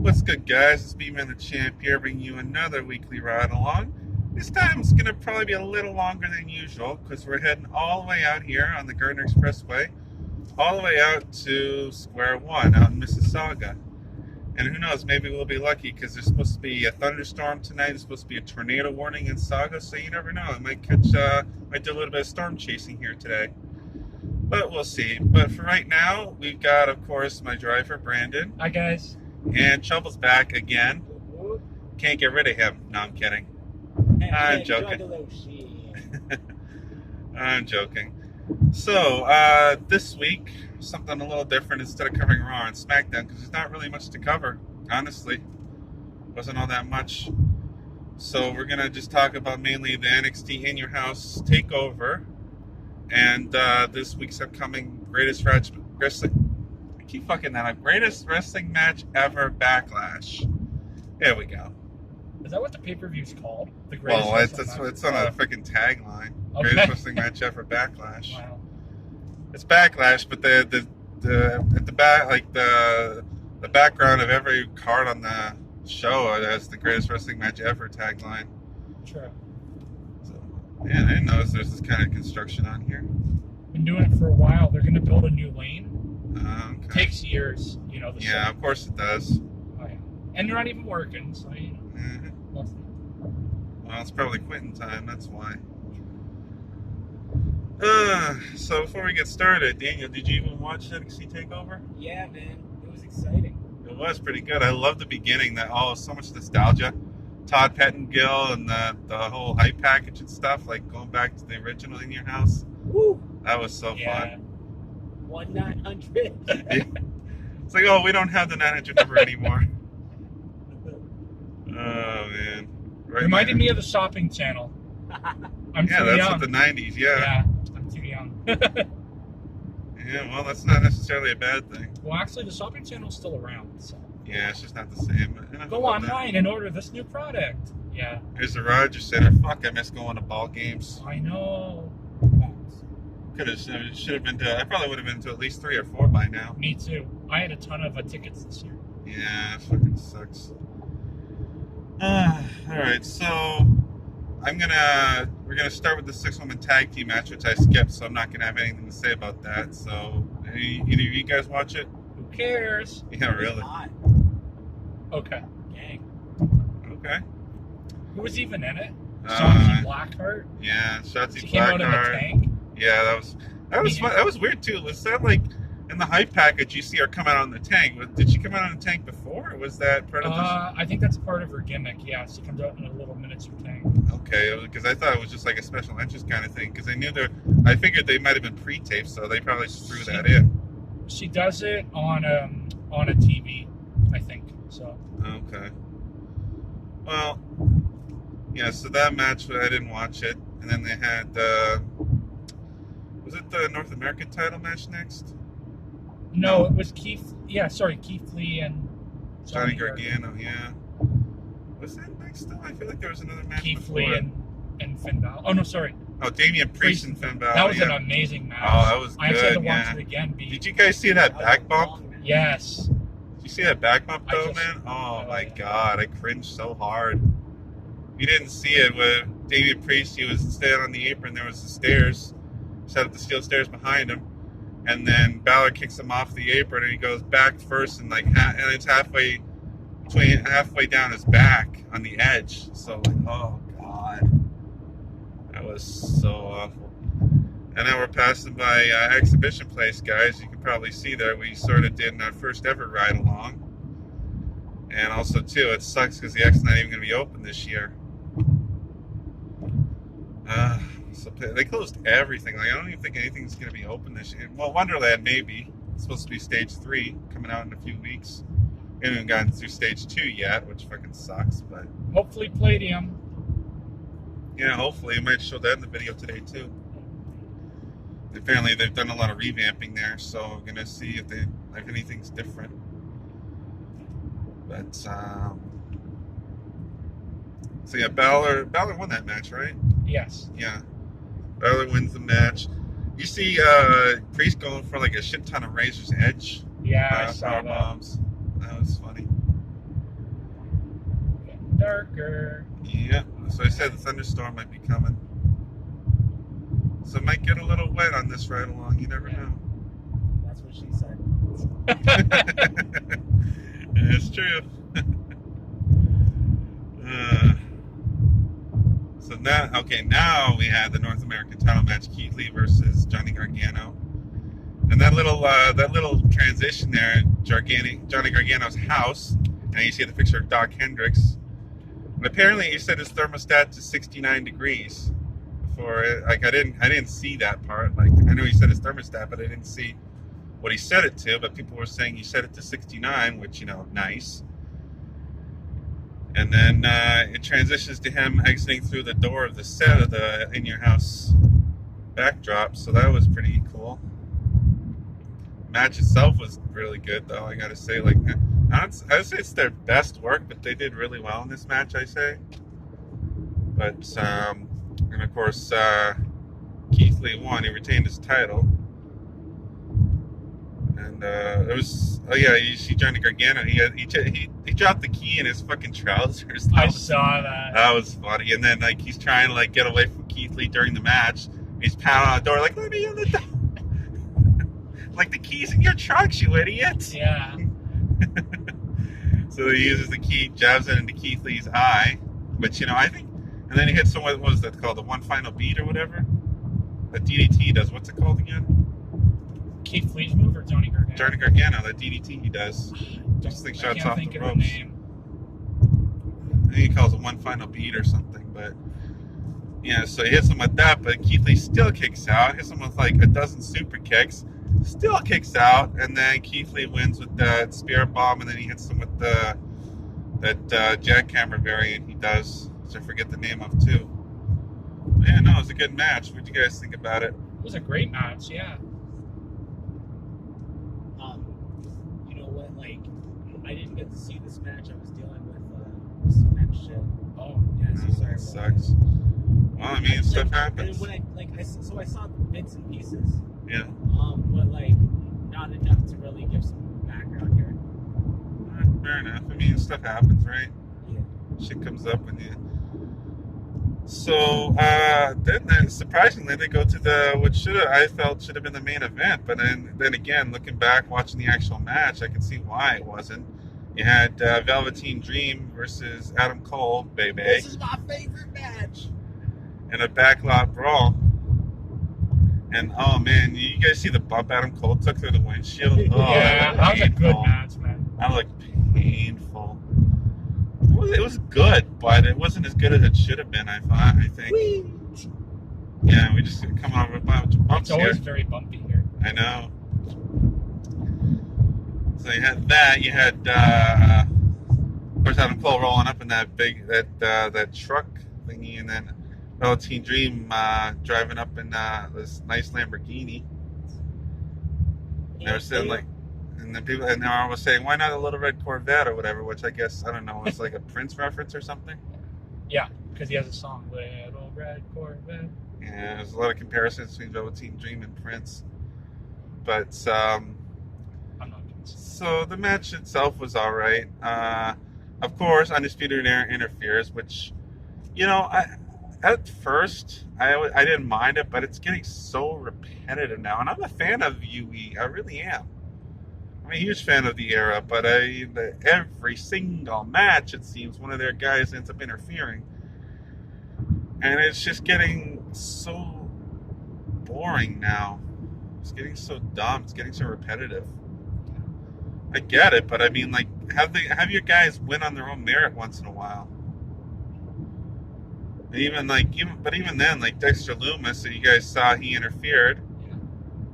What's good, guys? It's B-Man the Champ here, bringing you another weekly ride along. This time it's going to probably be a little longer than usual because we're heading all the way out here on the Gardiner Expressway, all the way out to Square One out in Mississauga. And who knows, maybe we'll be lucky because there's supposed to be a thunderstorm tonight. There's supposed to be a tornado warning in Saga, so you never know. I might do a little bit of storm chasing here today. But we'll see. But for right now, we've got, of course, my driver, Brandon. Hi, guys. And Trouble's back again. Can't get rid of him. No, I'm kidding. I'm joking. I'm joking. So, this week, something a little different. Instead of covering Raw and SmackDown, because there's not really much to cover, honestly. Wasn't all that much. So we're going to just talk about mainly the NXT In Your House Takeover. And this week's upcoming greatest wrestling... I keep fucking that up. Greatest wrestling match ever, Backlash. There we go. Is that what the pay-per-view's called? The greatest Well, it's on a freaking tagline. Okay. Greatest wrestling match ever, Backlash. Wow. It's Backlash, but at the back, like the background of every card on the show has the greatest wrestling match ever tagline. True. So, yeah, I didn't notice there's this kind of construction on here. Been doing it for a while. They're going to build a new lane. Okay. It takes years, you know. Yeah, of course it does. Oh, yeah. And they're not even working, so you know. Mm-hmm. Well, it's probably quitting time. That's why. So before we get started, Daniel, did you even watch NXT Takeover? Yeah, man. It was exciting. It was pretty good. I love the beginning. So much nostalgia. Todd Pettengill and the whole hype package and stuff, like going back to the original In Your House. Woo! That was so fun. 1-900. It's like, oh, we don't have the 900 number anymore. Oh, man. Right, reminded me of the shopping channel. I'm too that's young. what the 90s, yeah. I'm too young. Yeah, well, that's not necessarily a bad thing. Well, actually, the shopping channel's still around, so. Yeah, it's just not the same. Go online and order this new product. Yeah. There's the Rogers Center. Fuck, I miss going to ball games. I know. Should have been to. I probably would have been to at least 3 or 4 by now. Me too. I had a ton of tickets this year. Yeah, it fucking sucks. All right, so we're gonna start with the 6-woman tag team match, which I skipped, so I'm not gonna have anything to say about that. So, either of you guys watch it? Who cares? Yeah, really. Okay. Dang. Okay. Who was even in it? Shotzi Blackheart. Yeah, Shotzi Blackheart. She came out in the tank. Yeah, that was weird too. Was that like in the hype package you see her come out on the tank? Did she come out on the tank before, or was that part of the I think that's part of her gimmick, yeah. She comes out in a little miniature tank. Okay, because I thought it was just like a special entrance kind of thing, because I figured they might have been pre-taped, so they probably just threw that in. She does it on a TV, I think, so. Okay. Well, yeah, so that match, I didn't watch it, and then they had, was it the North American title match next? No, it was Keith Lee and Johnny Gargano, yeah. Was that next though? I feel like there was another match Keith before. Lee and Finn Balor. Oh, no, sorry. Oh, Damian Priest and Finn Balor. That was an amazing match. Oh, that was good, I actually had to watch it again. Did you guys see that back bump? Yes. Did you see that back bump though, man? Oh my God, I cringed so hard. You didn't see it with Damian Priest. He was standing on the apron. There was the stairs. Set up the steel stairs behind him. And then Balor kicks him off the apron, and he goes back first, and it's halfway down his back on the edge. So like, oh God, that was so awful. And now we're passing by Exhibition Place, guys. You can probably see there we sort of did our first ever ride along. And also too, it sucks because the X's not even going to be open this year. So they closed everything. Like, I don't even think anything's going to be open this year. Well, Wonderland maybe. It's supposed to be stage 3 coming out in a few weeks. We haven't gotten through stage 2 yet, which fucking sucks. But hopefully Palladium. Yeah, hopefully. I might show that in the video today too. Apparently they've done a lot of revamping there, so we're gonna see if anything's different. But so yeah, Balor won that match, right? Yes. Yeah. Balor wins the match. You see Priest going for like a shit ton of Razor's Edge. Yeah, I saw power bombs. That was funny. darker. Yeah, so I said the thunderstorm might be coming. So it might get a little wet on this ride along. You never know. That's what she said. It's true. So now we had the North American title match: Keith Lee versus Johnny Gargano. And that little transition there, Johnny Gargano's house, and you see the picture of Doc Hendricks. And apparently, he set his thermostat to 69 degrees. Before, I didn't see that part. Like, I know he set his thermostat, but I didn't see what he set it to. But people were saying he set it to 69, which, nice. And then it transitions to him exiting through the door of the set of the In Your House backdrop. So that was pretty cool. Match itself was really good, though. I gotta say, like, I would say it's their best work, but they did really well in this match, I say. But and of course, Keith Lee won. He retained his title, and it was you see Johnny Gargano. He dropped the key in his fucking trousers. I saw that. That was funny. And then like he's trying to like get away from Keith Lee during the match. He's pounding on the door like, "Let me in the door." Like, the key's in your trunks, you idiot. Yeah. So he uses the key, jabs it into Keith Lee's eye. But, I think... And then he hits someone, what was that called? The one final beat or whatever? That DDT does. What's it called again? Keith Lee's move or Johnny Gargano? Johnny Gargano, that DDT he does. Just think shots off the ropes. Of the name. I think he calls it one final beat or something, but... Yeah, so he hits him with that, but Keith Lee still kicks out. Hits him with like a dozen super kicks. Still kicks out, and then Keith Lee wins with that spirit bomb, and then he hits him with that jackhammer variant he does, which I forget the name of too. Yeah, no, it was a good match. What do you guys think about it? It was a great match, yeah. You know what? Like, I didn't get to see this match. I was dealing with some next shit. Oh, Yeah, so sorry. That sucks. Well, I mean, stuff happens. When I saw the bits and pieces. Yeah. But like not enough to really give some background here. Fair enough. I mean, stuff happens, right? Yeah. Shit comes up when you. So then surprisingly, they go to I felt should have been the main event. But then again, looking back, watching the actual match, I can see why it wasn't. You had Velveteen Dream versus Adam Cole, baby. This is my favorite match. In a backlot brawl. And oh man, you guys see the bump Adam Cole took through the windshield? Oh, yeah, that was a good match, man. That looked painful. It was good, but it wasn't as good as it should have been, I think. Whee! Yeah, we just coming over a bunch of bumps It's always here. very bumpy here. I know. So you had that. You had, of course, Adam Cole rolling up in that truck thingy, and then Velveteen Dream driving up in this nice Lamborghini. They were saying like, and then people, and everyone was saying, why not a little red Corvette or whatever? Which I guess I don't know, it's like a Prince reference or something. Yeah, because he has a song, Little Red Corvette. Yeah, there's a lot of comparisons between Velveteen Dream and Prince. But I'm not convinced. so the match itself was all right. Of course, Undisputed Era interferes, which at first, I didn't mind it, but it's getting so repetitive now. And I'm a fan of UE. I really am. I'm a huge fan of the Era, but every single match, it seems, one of their guys ends up interfering. And it's just getting so boring now. It's getting so dumb. It's getting so repetitive. I get it, but I mean, like, have your guys win on their own merit once in a while. Even then, like Dexter Lumis, so you guys saw he interfered. Yeah.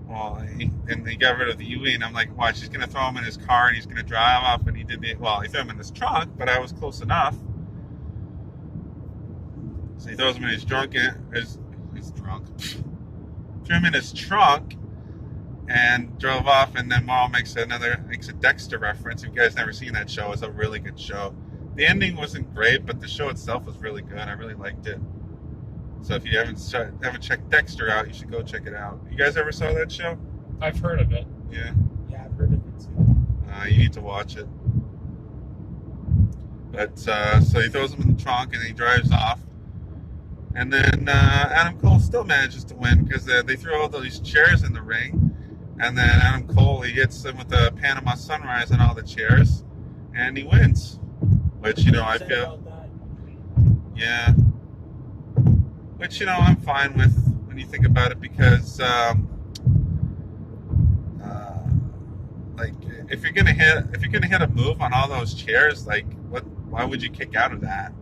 Well, they got rid of the UE, and I'm like, watch, he's gonna throw him in his car and he's gonna drive off, and he threw him in his trunk, but I was close enough. So he throws him in his trunk, threw him in his trunk, and drove off. And then Maul makes a Dexter reference. If you guys never seen that show, it's a really good show. The ending wasn't great, but the show itself was really good. I really liked it. So if you haven't checked Dexter out, you should go check it out. You guys ever saw that show? I've heard of it. Yeah. Yeah, I've heard of it too. You need to watch it. But so he throws him in the trunk and he drives off. And then Adam Cole still manages to win because they threw all these chairs in the ring. And then Adam Cole, he hits him with the Panama Sunrise on all the chairs. And he wins. Which, you know, I feel... Yeah. Which, you know, I'm fine with when you think about it because... like if you're gonna hit a move on all those chairs, like why would you kick out of that?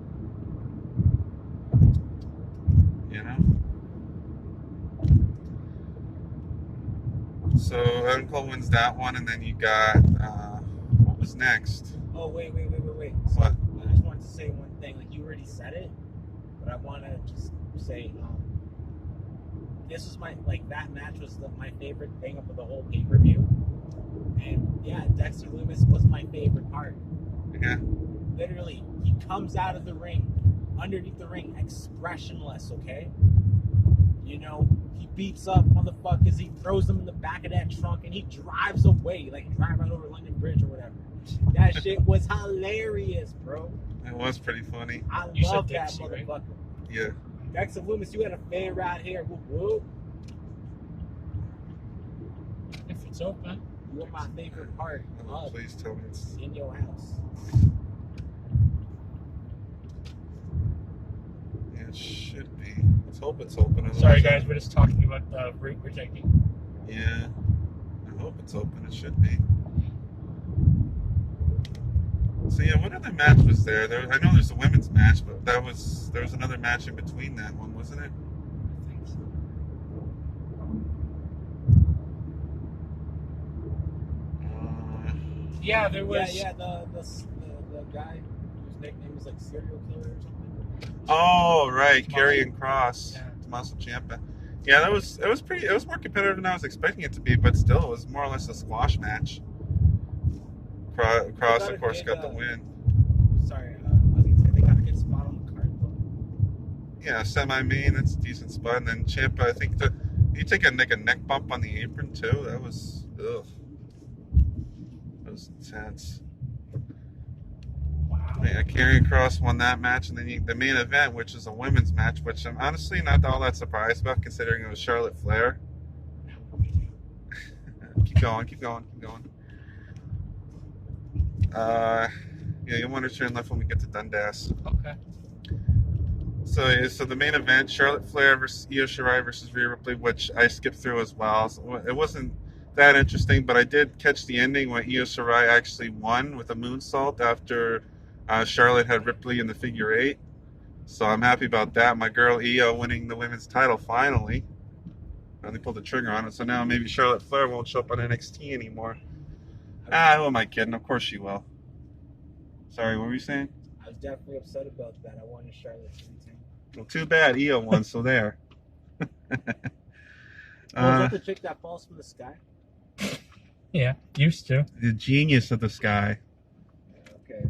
You know? So Adam Cole wins that one, and then you got what was next? Oh wait. So What? I just wanted to say one thing. Like you already said it, but I want to just say this was that match was my favorite thing of the whole pay-per-view. And yeah, Dexter Lumis was my favorite part. Yeah. Literally, he comes out of the ring, underneath the ring, expressionless, okay? You know, he beats up motherfuckers, he throws them in the back of that trunk, and he drives away, like drive right over London Bridge or whatever. That shit was hilarious, bro. It was pretty funny. I You love said that Dixie, motherfucker. right? Yeah. Dexter Lumis, you had a fan right here. Whoop, whoop. If it's open. You were my favorite part Oh, of please tell me it's... In Your House. Yeah, it should be. Let's hope it's open. Sorry, guys, we're just talking about the route we're taking. Yeah. I hope it's open. It should be. So yeah, what other match was there? I know there's a women's match, but there was another match in between that one, wasn't it? I think so. Yeah, there was. Yeah, the guy whose nickname was like serial killer or something. Oh right, Tommaso. Karrion Kross, Yeah. Tommaso Ciampa. Yeah, it was more competitive than I was expecting it to be, but still, it was more or less a squash match. Kross, of course, got the win. Sorry, I was gonna say they got a good spot on the card though. Yeah, semi-main, that's a decent spot. And then Ciampa, I think he take a neck bump on the apron too. That was ugh. That was intense. Wow. Yeah, Karrion Kross won that match, and then the main event, which is a women's match, which I'm honestly not all that surprised about, considering it was Charlotte Flair. Keep going. Yeah, you'll want to turn left when we get to Dundas. Okay. So the main event, Charlotte Flair versus Io Shirai versus Rhea Ripley, which I skipped through as well. So it wasn't that interesting, but I did catch the ending when Io Shirai actually won with a moonsault after Charlotte had Ripley in the figure eight. So I'm happy about that. My girl Io winning the women's title finally. They pulled the trigger on it, so now maybe Charlotte Flair won't show up on NXT anymore. Who am I kidding? Of course she will. Sorry, what were you saying? I was definitely upset about that. I wanted Charlotte to retain. Well, too bad Io won, so there. Was that the chick that falls from the sky? Yeah, used to. The genius of the sky. Okay.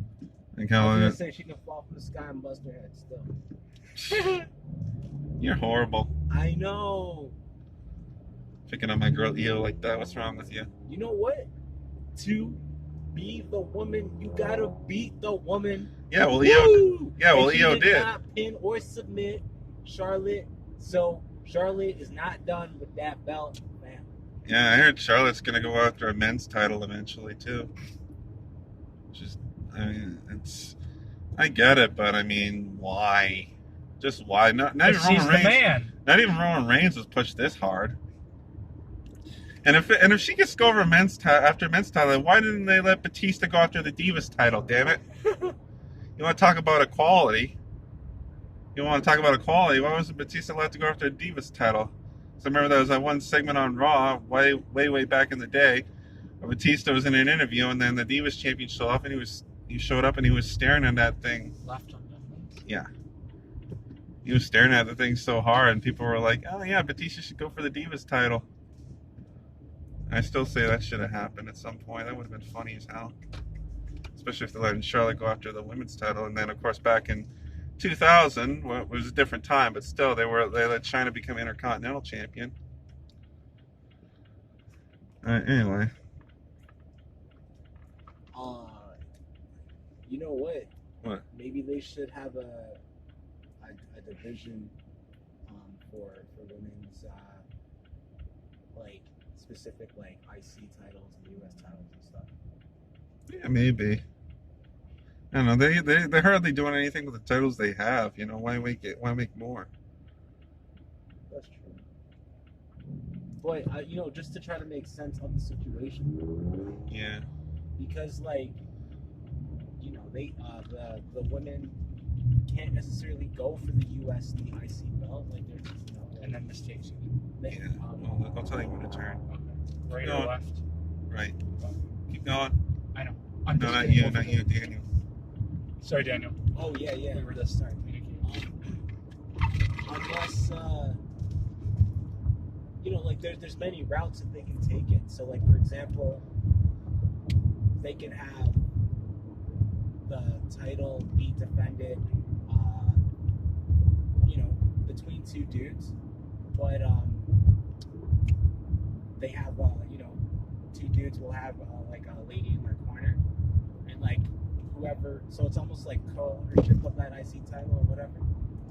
Like I how was gonna say she can fall from the sky and bust her head still. you're horrible. I know. Picking on my girl Io like that. What's wrong with you? You know what? To be the woman, you gotta beat the woman. Yeah, well, Woo! Io She did. not pin or submit Charlotte, so Charlotte is not done with that belt. Man, Yeah, I heard Charlotte's gonna go after a men's title eventually too. Just, I mean, I get it, but I mean, why? Just why? Not even She's Roman the Reigns. man. Not even Roman Reigns was pushed this hard. And if she gets to go over after men's title, why didn't they let Batista go after the Divas title? Damn it! You want to talk about equality? Why wasn't Batista allowed to go after the Divas title? So I remember there was that one segment on Raw way back in the day. Where Batista was in an interview, and then the Divas champion showed up, and he showed up, and he was staring at that thing. Left on that. Yeah. He was staring at the thing so hard, and people were like, "Oh yeah, Batista should go for the Divas title." I still say that should have happened at some point. That would have been funny as hell. Especially if they let Charlotte go after the women's title. And then, of course, back in 2000, well, it was a different time, but still, they let China become Intercontinental Champion. you know what? What? Maybe they should have a division for women's like specific like IC titles and US titles and stuff. Yeah, maybe. I don't know. They're hardly doing anything with the titles they have. You know, why make it? Why make more? That's true. But just to try to make sense of the situation. Yeah. Because they the women can't necessarily go for the US and the IC belt. Like there's And then this takes you. Yeah. Well, I'll tell you when to turn. Right No. or left? Right. Keep going. I know. I'm No, just not getting you. over Not the- you, Daniel. Sorry, Daniel. Oh yeah. We were just starting communicating. Unless there's many routes that they can take it. So like for example, they can have the title be defended between two dudes, but they have two dudes will have like a lady in their corner, and like whoever, so it's almost like co-ownership of that IC title or whatever.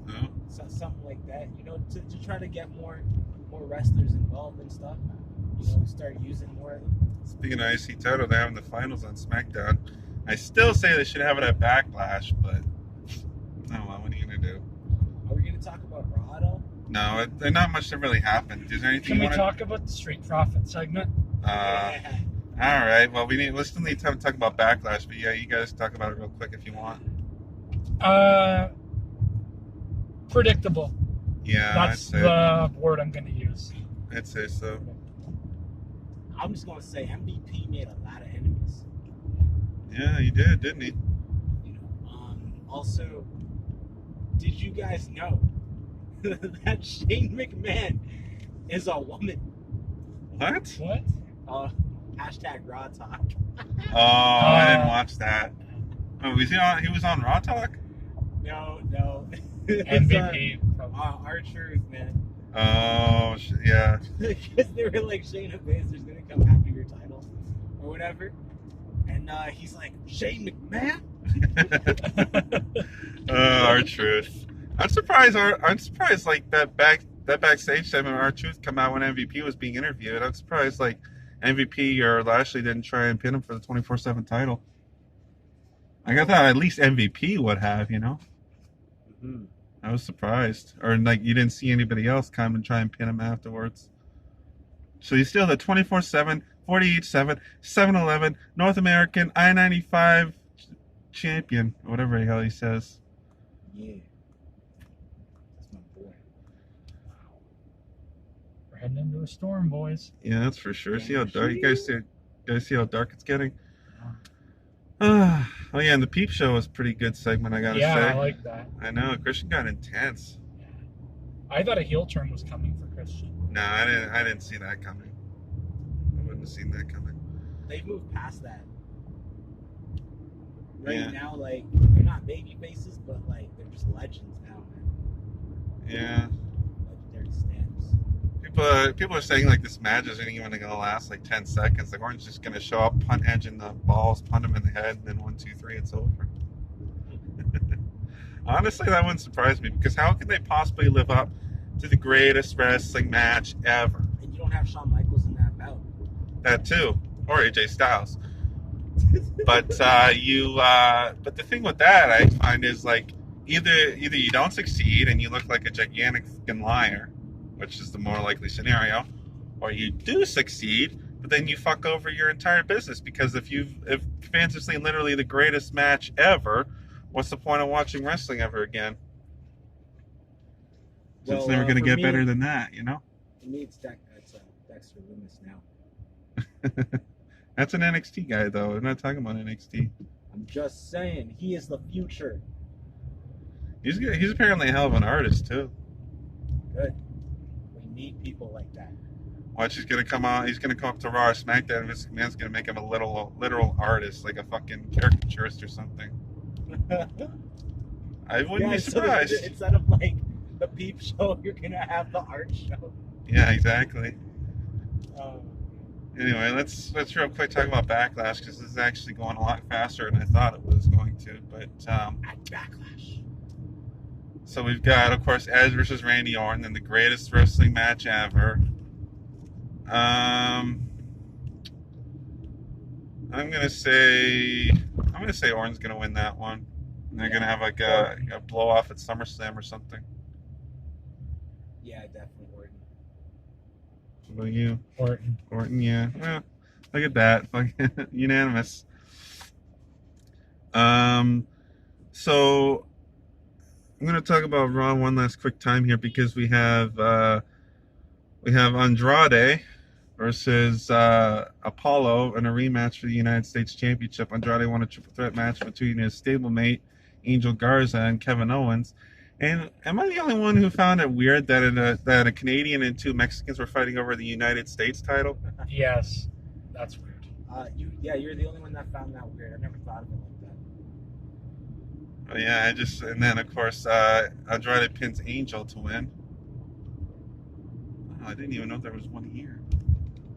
No. So something like that, to try to get more wrestlers involved and stuff. Start using more of them. Speaking of IC title, they're having the finals on SmackDown. I still say they should have it at Backlash, but oh well, what are you gonna do? Are we gonna talk about Raw though? No, there's not much that really happened. Is there anything Can you we want talk about the Street Profit segment? Yeah. All right. Well, we still need time to talk about Backlash, but yeah, you guys talk about it real quick if you want. Predictable. Yeah, That's the word I'm going to use. I'd say so. I'm just gonna say MVP made a lot of enemies. Yeah, he did, didn't he? Also, did you guys know that Shane McMahon is a woman? What? What? Hashtag Raw Talk. Oh, I didn't watch that. Oh, was he on? He was on Raw Talk. No. MVP. Our truth, man. Oh, yeah. Because they were like, Shayna Baszler's gonna come after your title or whatever, and he's like, Shane McMahon. Our truth. I'm surprised. Like that backstage segment, Our Truth come out when MVP was being interviewed. I'm surprised like MVP or Lashley didn't try and pin him for the 24/7 title. Like I thought at least MVP would have, Mm-hmm. I was surprised. Or like you didn't see anybody else come and try and pin him afterwards. So he's still the 24/7, 48/7, 7-Eleven, North American, I-95 champion, or whatever the hell he says. Yeah. That's my boy. We're heading into a storm, boys. Yeah, that's for sure. See how dark you guys see how dark it's getting? Yeah. Oh yeah, and the Peep Show was a pretty good segment, I gotta say. Yeah, I like that. I know, Christian got intense. Yeah. I thought a heel turn was coming for Christian. No, I didn't see that coming. I wouldn't have seen that coming. They've moved past that. Right Yeah. now, like, they're not baby faces, but like they're just legends now, man. Yeah. Legendary stamps. People are saying like this match isn't even gonna last like 10 seconds. Like Orange just gonna show up, punt Edge in the balls, punt him in the head, and then 1, 2, 3, it's over. Honestly, that wouldn't surprise me because how can they possibly live up to the greatest wrestling match ever? And you don't have Shawn Michaels in that bout. That too, or AJ Styles. But but the thing with that I find is like either you don't succeed and you look like a gigantic fucking liar, which is the more likely scenario, or you do succeed, but then you fuck over your entire business because if fans have seen literally the greatest match ever, what's the point of watching wrestling ever again? So it's never going to for get me- better than that, you know? For me, it's Dexter Lumis now. That's an NXT guy, though. I'm not talking about NXT. I'm just saying, he is the future. He's apparently a hell of an artist, too. Good. We need people like that. Watch, he's gonna come out. He's gonna come up to Raw or SmackDown, and Vince McMahon's gonna make him a literal artist, like a fucking caricaturist or something. I wouldn't be surprised. So instead of like the Peep Show, you're gonna have the art show. Yeah, exactly. Anyway, let's real quick talk about Backlash because this is actually going a lot faster than I thought it was going to. But At Backlash. so we've got, of course, Edge versus Randy Orton in the greatest wrestling match ever. I'm gonna say Orton's gonna win that one. And they're gonna have like a blow off at SummerSlam or something. Yeah, definitely Orton. What about you? Orton. Yeah. Well, look at that. Fucking unanimous. So I'm gonna talk about Raw one last quick time here because we have Andrade versus Apollo in a rematch for the United States Championship. Andrade won a triple threat match between his stablemate Angel Garza and Kevin Owens. And am I the only one who found it weird that a Canadian and two Mexicans were fighting over the United States title? Yes, that's weird. You're the only one that found that weird. I never thought of it like that. Oh, yeah, and then of course Andrade pins Angel to win. Oh, I didn't even know there was one here.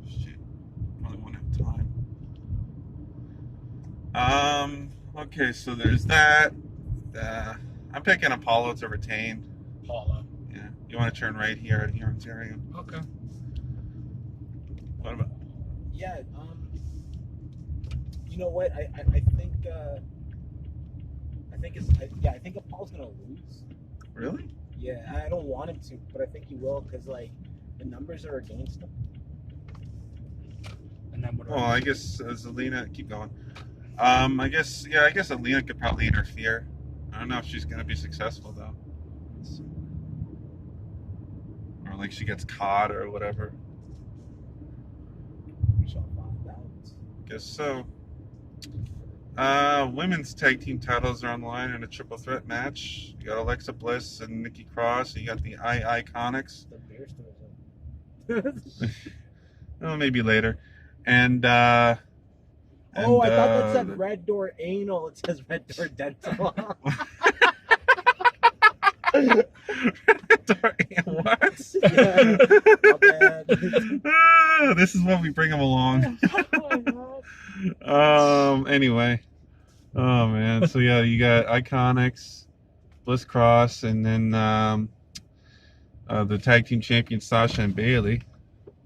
Shit, probably won't have time. Okay, so there's that. I'm picking Apollo to retain. Paula. Yeah, you want to turn right here in Ontario. Okay. What about? Yeah. You know what? I think Apollo's gonna lose. Really? Yeah, I don't want him to, but I think he will because like the numbers are against him. And then what? Well, I guess Zelina, keep going. I guess Zelina could probably interfere. I don't know if she's gonna be successful though. Or like she gets caught or whatever. We shall find out. Guess so. Women's tag team titles are on the line in a triple threat match. You got Alexa Bliss and Nikki Cross. You got the Iconics. The beer stores in. Oh, maybe later. And I thought that said Red Door Anal. It says Red Door Dental. What? Yeah, my bad. This is what we bring them along. Anyway. Oh man. So yeah, you got Iconics, Bliss Cross, and then the tag team champions Sasha and Bailey.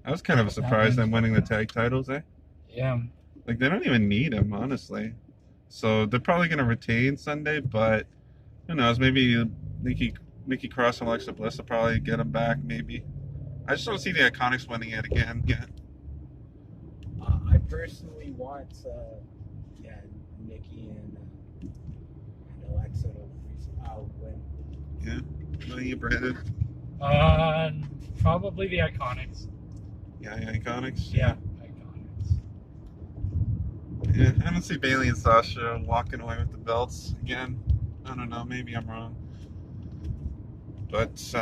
I was kind of a surprise them winning the tag titles, eh? Yeah. Like they don't even need them, honestly. So they're probably gonna retain Sunday, but who knows? Maybe Nikki Cross and Alexa Bliss will probably get them back. Maybe. I just don't see the Iconics winning it again. Yeah. I personally want, Nikki and Alexa to win. Yeah. What about you, Brandon? Probably the Iconics. Yeah, Iconics. Yeah, Iconics. Yeah, I don't see Bailey and Sasha walking away with the belts again. I don't know. Maybe I'm wrong. But so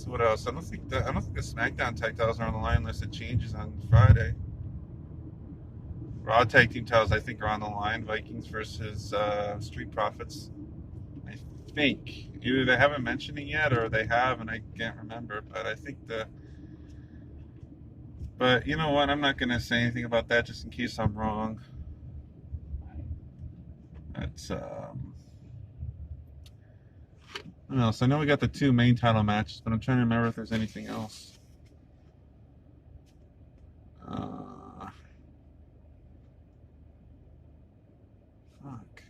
what else? I don't think the SmackDown tag titles are on the line unless it changes on Friday. Raw tag team titles I think are on the line. Vikings versus Street Profits. I think either they haven't mentioned it yet or they have, and I can't remember. But I think But you know what? I'm not gonna say anything about that just in case I'm wrong. That's what else? I know we got the two main title matches, but I'm trying to remember if there's anything else. Fuck.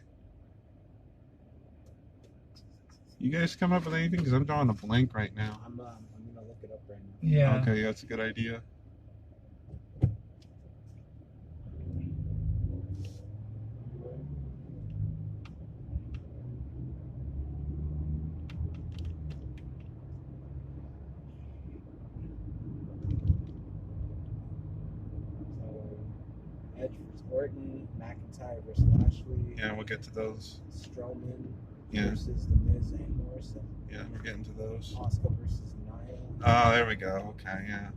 You guys come up with anything? Because I'm drawing a blank right now. I'm gonna look it up right now. Yeah. Okay, yeah, that's a good idea. Edge versus Orton, McIntyre versus Lashley. Yeah, we'll get to those. Strowman Yeah. versus The Miz and Morrison. Yeah, we're getting to those. Oscar versus Nia. Oh, there we go. Okay, yeah.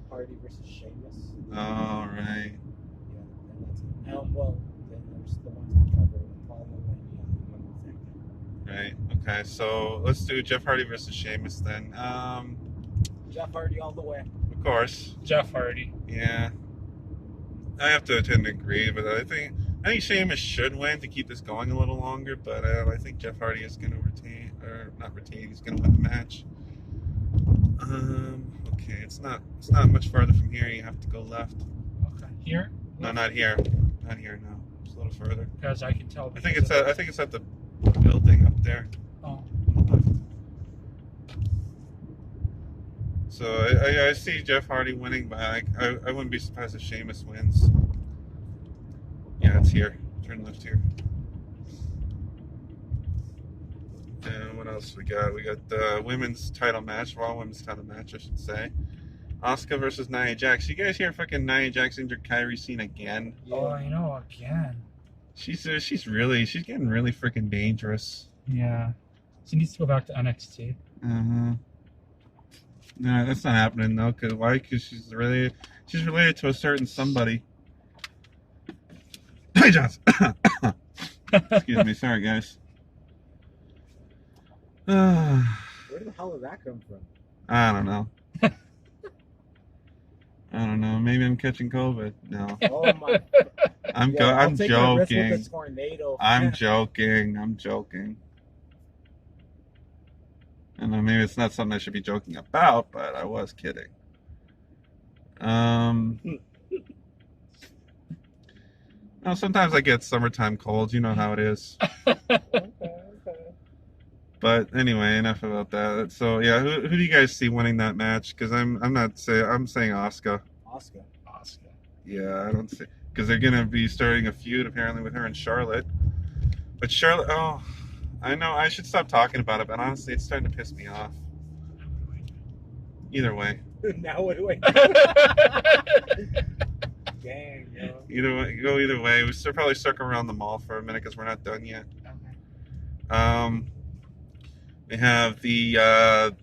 Hardy versus Sheamus. All right. Yeah, and that's it. Then there's the ones we covered with Apollo and one more thing. Right. Okay, so let's do Jeff Hardy versus Sheamus then. Jeff Hardy all the way. Of course. Jeff Hardy. Yeah. I have to tend to agree, but I think Sheamus should win to keep this going a little longer, but I think Jeff Hardy is going to retain, or not retain, he's going to win the match. Okay, it's not much farther from here. You have to go left. Okay, here? No, not here. Not here. No, it's a little further. Because I can tell. I think it's at the building up there. Oh. So I see Jeff Hardy winning, but I wouldn't be surprised if Sheamus wins. Yeah, it's here. Turn left here. And what else we got? We got the women's title match, Raw women's title match, I should say. Asuka versus Nia Jax. You guys hear fucking Nia Jax injured Kairi Sane again? Yeah. Oh, I know, again. She's getting really freaking dangerous. Yeah. She needs to go back to NXT. Uh-huh. No, that's not happening though. Why? Because she's related to a certain somebody. Hey, Johnson. Excuse me. Sorry, guys. Where the hell did that come from? I don't know. I don't know. Maybe I'm catching COVID. No. Oh my! I'm I'll take my risk with joking. the tornado. I'm joking. I know maybe it's not something I should be joking about, but I was kidding. No, sometimes I get summertime colds. You know how it is. Okay. But anyway, enough about that. So yeah, who do you guys see winning that match? Because I'm saying Asuka. Asuka. Yeah, I don't see, because they're gonna be starting a feud apparently with her and Charlotte. But Charlotte, oh, I know I should stop talking about it, but honestly, it's starting to piss me off. Either way. Now what do I do? Dang, yo. Either way. We should probably circle around the mall for a minute because we're not done yet. Okay. We have the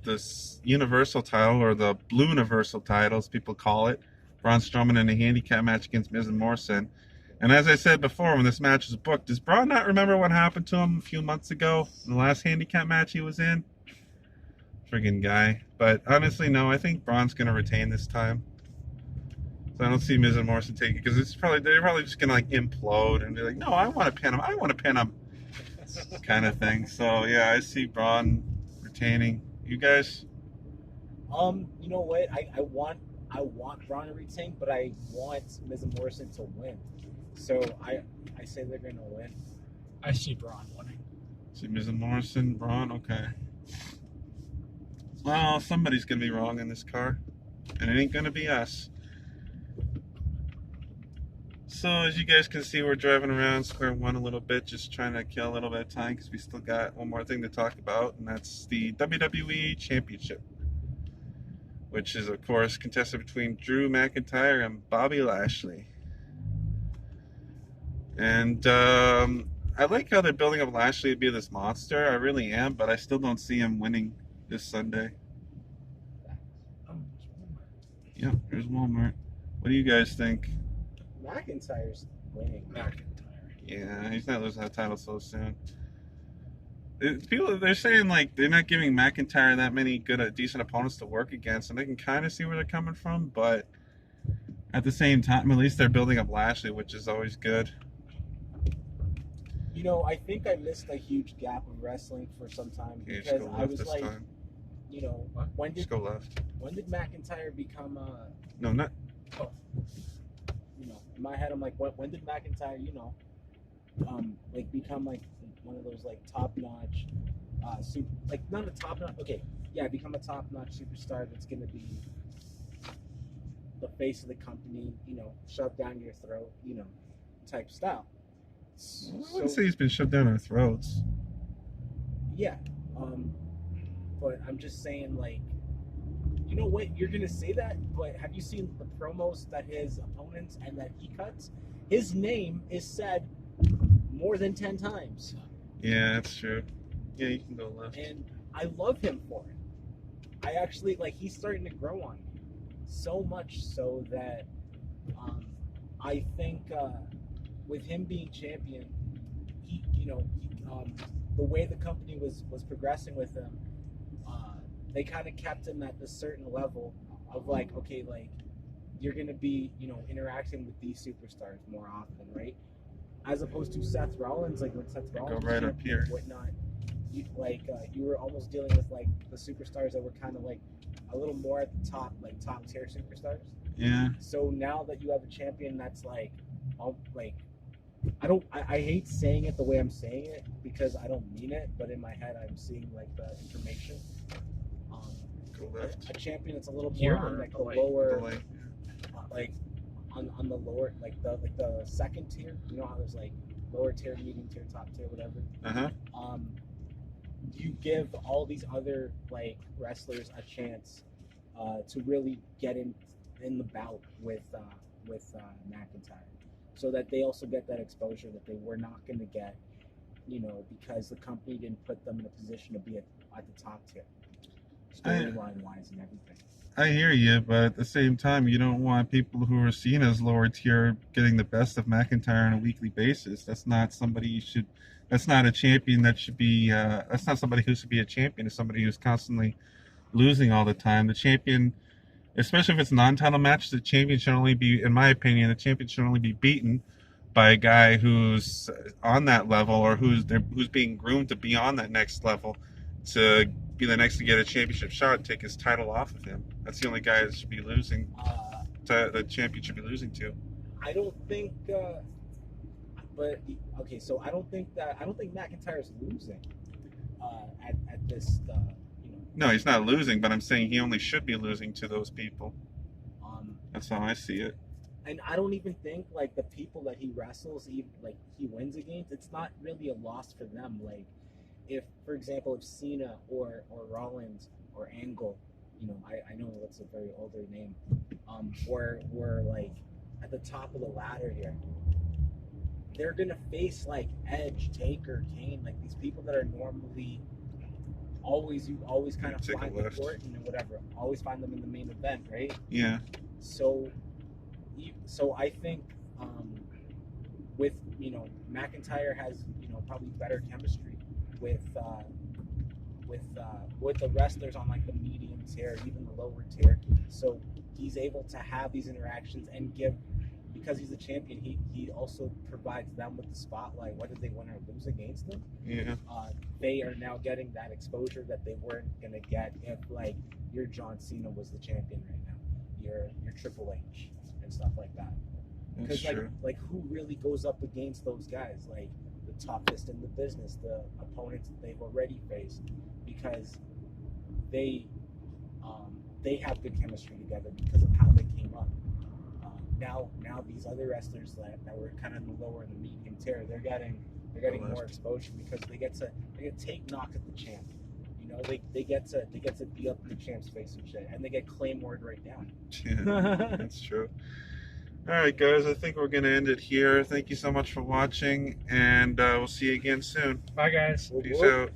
Universal title, or the Blue Universal title, as people call it. Braun Strowman in a handicap match against Miz and Morrison. And as I said before, when this match was booked, does Braun not remember what happened to him a few months ago in the last handicap match he was in? Friggin' guy. But honestly, no, I think Braun's going to retain this time. So I don't see Miz and Morrison taking it, because they're probably just going to like implode and be like, no, I want to pin him. Kind of thing. So yeah, I see Braun retaining. You guys? You know what? I want Braun to retain, but I want Miz and Morrison to win. So I say they're gonna win. I see Braun winning. See Miz and Morrison, Braun, okay. Well, somebody's gonna be wrong in this car, and it ain't gonna be us. So as you guys can see, we're driving around Square One a little bit, just trying to kill a little bit of time because we still got one more thing to talk about, and that's the WWE Championship, which is, of course, contested between Drew McIntyre and Bobby Lashley. And I like how they're building up Lashley to be this monster. I really am, but I still don't see him winning this Sunday. Yeah, there's Walmart. What do you guys think? McIntyre's winning. Yeah, he's not losing that title so soon. People, they're saying like they're not giving McIntyre that many decent opponents to work against, and I can kind of see where they're coming from, but at the same time, at least they're building up Lashley, which is always good. You know, I think I missed a huge gap of wrestling for some time because I was like, you know, when did McIntyre become No, not. Oh. You know, in my head, I'm like, when did McIntyre, you know, like become like one of those like top-notch, super, like not a top-notch, okay, yeah, become a top-notch superstar that's gonna be the face of the company, you know, shoved down your throat, you know, type style. I wouldn't say he's been shoved down our throats. Yeah, but I'm just saying, like, you know what? You're gonna say that, but have you seen the promos that his opponents and that he cuts? His name is said more than 10 times. Yeah, that's true. Yeah, you can go left. And I love him for it. I actually, like, he's starting to grow on me. So much so that I think with him being champion, the way the company was progressing with him, they kind of kept him at a certain level of like, okay, like you're gonna be, interacting with these superstars more often, right? As opposed to Seth Rollins, like when Seth Rollins right was up here. and whatnot, you were almost dealing with like the superstars that were kind of like a little more at the top, like top tier superstars. Yeah. So now that you have a champion that's like, I hate saying it the way I'm saying it because I don't mean it, but in my head I'm seeing like the information. Go left. A champion that's a little Here more on or like the the light? lower, The light. like on the lower, like the second tier. You know how there's like lower tier, medium tier, top tier, whatever. You give all these other like wrestlers a chance to really get in the bout with McIntyre, so that they also get that exposure that they were not going to get, because the company didn't put them in a position to be at the top tier, storyline wise and everything. I hear you, but at the same time, you don't want people who are seen as lower tier getting the best of McIntyre on a weekly basis. That's not somebody you should. That's not a champion that should be. That's not somebody who should be a champion. It's somebody who's constantly losing all the time. The champion, especially if it's a non-title match, the champion should only be, in my opinion, the champion should only be beaten by a guy who's on that level or who's being groomed to be on that next level to be the next to get a championship shot, take his title off of him. That's the only guy that should be losing. The champion should be losing to. I don't think. But okay, so I don't think McIntyre's losing at this. No, he's not losing, but I'm saying he only should be losing to those people. That's how I see it. And I don't even think like the people that he wrestles, he wins against, it's not really a loss for them. Like, if, for example, if Cena or Rollins or Angle, I know that's a very older name, were like at the top of the ladder here, they're gonna face like Edge, Taker, Kane, like these people that are normally you always kind of find the court and whatever, always find them in the main event, right? Yeah. So I think with McIntyre has probably better chemistry with the wrestlers on like the medium tier, even the lower tier. So he's able to have these interactions and because he's a champion, he also provides them with the spotlight, whether they win or lose against them. Yeah. They are now getting that exposure that they weren't gonna get if like your John Cena was the champion right now, your Triple H and stuff like that. Because like who really goes up against those guys, like the toughest in the business, the opponents that they've already faced, because they have good chemistry together because of how they came up. Now these other wrestlers that were kind of in the lower and the medium tier, they're getting more exposure because they get to take knocks at the champ. They get to be up in the champ's face and shit, and they get Claymored right down. Yeah, that's true. All right, guys, I think we're gonna end it here. Thank you so much for watching, and we'll see you again soon. Bye, guys. Peace out.